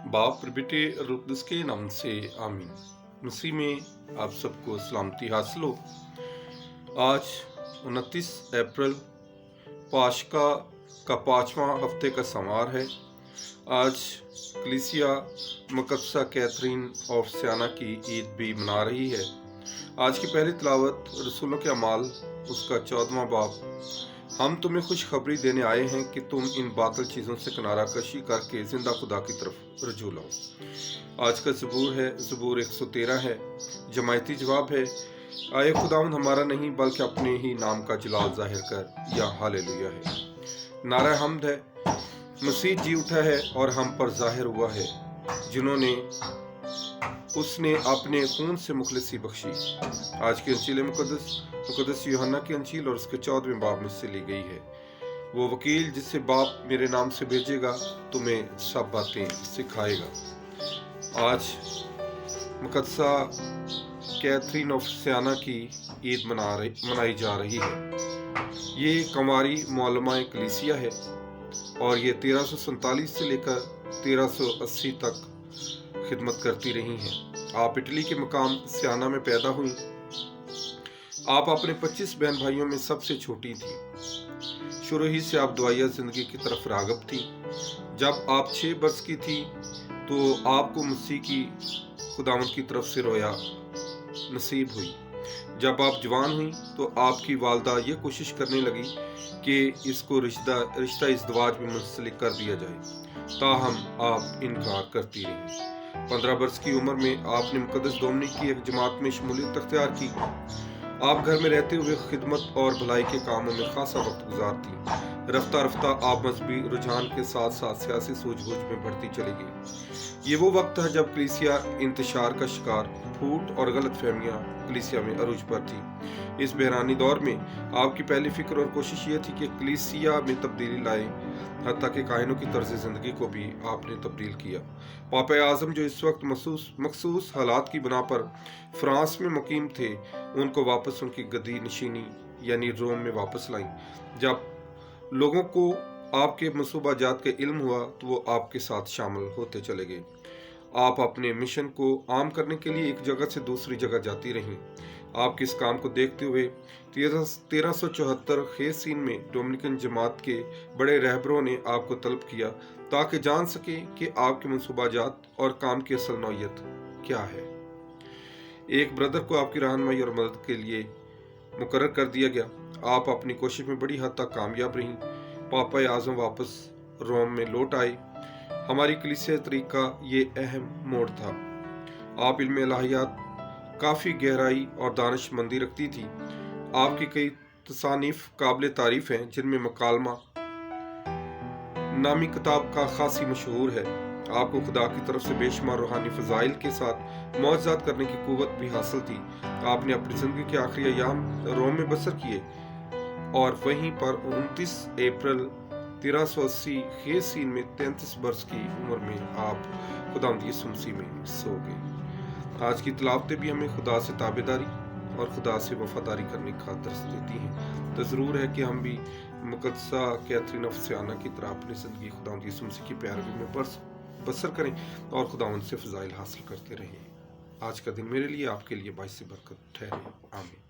बाप और बेटे और रुकदस के नाम से आमीन। मसीह में आप सबको सलामती हासिल हो। आज 29 अप्रैल पाशका का 5वां हफ्ते का समार है। आज कलीसिया मुकद्दसा कैथरीन ऑफ सियाना की ईद भी मना रही है। आज की पहली तिलावत रसूलों के अमाल उसका 14वां बाब। हम तुम्हें खुशखबरी देने आए हैं कि तुम इन बातिल चीज़ों से किनारा कशी करके जिंदा खुदा की तरफ रजू लाओ। आज का ज़बूर है, ज़बूर 113 है। जमायती जवाब है, आए खुदावंद हमारा नहीं बल्कि अपने ही नाम का जलाल जाहिर कर, या हालेलुया है। नारा हम्द है, मसीह जी उठा है और हम पर जाहिर हुआ है, जिन्होंने उसने अपने खून से मुखलिसी बख्शी। आज की अंजील मुकद्दस यूहन्ना की अंजील और उसके 14वें बाब में से ली गई है। वो वकील जिसे बाप मेरे नाम से भेजेगा तुम्हें सब बातें सिखाएगा। आज मुकद्दसा कैथरीन ऑफ सियाना की ईद मनाई जा रही है। ये कंवारी मौलमा कलीसिया है और ये 1347 से लेकर 1380 तक खिदमत करती रही हैं। आप इटली के मकाम सियाना में पैदा हुई। आप अपने 25 बहन भाइयों में सबसे छोटी थी। शुरू ही से आप दुआया जिंदगी की तरफ रागब थी। जब आप 6 वर्ष की थी तो आपको मसीह की खुदावंद की तरफ से रोया नसीब हुई। जब आप जवान हुई तो आपकी वालदा ये कोशिश करने लगी कि इसको रिश्ता इज़्दवाज में मुंसलिक कर दिया जाए, ताहम आप इनकार करती रही। 15 वर्ष की उम्र में आपने मुकद्दस डोमिनिक की एक जमात में शमूलियत अख्तियार की। आप घर में रहते हुए खिदमत और भलाई के कामों में खासा वक्त गुजारती। रफ्ता रफ्ता आप मजहबी रुझान के साथ साथ सियासी सूझबूझ में बढ़ती चली गई। ये वो वक्त है जब कलीसिया इंतशार का शिकार, फूट और गलत फहमियाँ कलीसिया में अरूज पर थी। इस बहरानी दौर में आपकी पहली फिक्र और कोशिश ये थी कि कलीसिया में तब्दीली लाए, हत्ता के कायनों की तर्ज ज़िंदगी को भी आपने तब्दील किया। पापा आज़म जो इस वक्त मखसूस हालात की बिना पर फ्रांस में मुकीम थे, उनको वापस उनकी गद्दी नशीनी यानी रोम में वापस लाई। जब लोगों को आपके मंसूबाजात का इल्म हुआ तो वो आपके साथ शामिल होते चले गए। आप अपने मिशन को आम करने के लिए एक जगह से दूसरी जगह जाती रहीं। आपके इस काम को देखते हुए 1374 खेसीन में डोमिनिकन जमात के बड़े रहबरों ने आपको तलब किया ताकि जान सके कि आपके मंसूबाजात और काम की असल नौयत क्या है। एक ब्रदर को आपकी रहनुमाई और मदद के लिए मुकर्रर कर दिया गया। आप अपनी कोशिश में बड़ी हद तक कामयाब रहीं। पापा आज़म वापस रोम में लौट आए। हमारी कलीसिया तरीका ये अहम मोड़ था। आप इल्म इलाहियात काफ़ी गहराई और दानिशमंदी रखती थी। आपकी कई तसानीफ काबिल तारीफ हैं, जिनमें मकालमा नामी किताब का खासी मशहूर है। आपको खुदा की तरफ से बेशुमार रूहानी फ़ज़ाइल के साथ मौजज़ात करने की कुव्वत भी हासिल थी। आपने अपनी ज़िंदगी के आखिरी अयाम रोम में बसर किए और वहीं पर 29 अप्रैल 1380 खेसीन में 33 वर्ष की उम्र में आप खुदावंद यीशु मसीह में सो गए। आज की तिलावतें भी हमें खुदा से ताबेदारी और खुदा से वफादारी करने का दर्स देती हैं। तो ज़रूर है कि हम भी मुकद्दसा कैथरीन ऑफ सियाना की तरह अपनी ज़िंदगी खुदावंद यीशु मसीह की पैरवी में बसर करें और खुदावंद से फ़ज़ाइल हासिल करते रहें। आज का दिन मेरे लिए आपके लिए बाइस बरकत ठहरे। आमीन।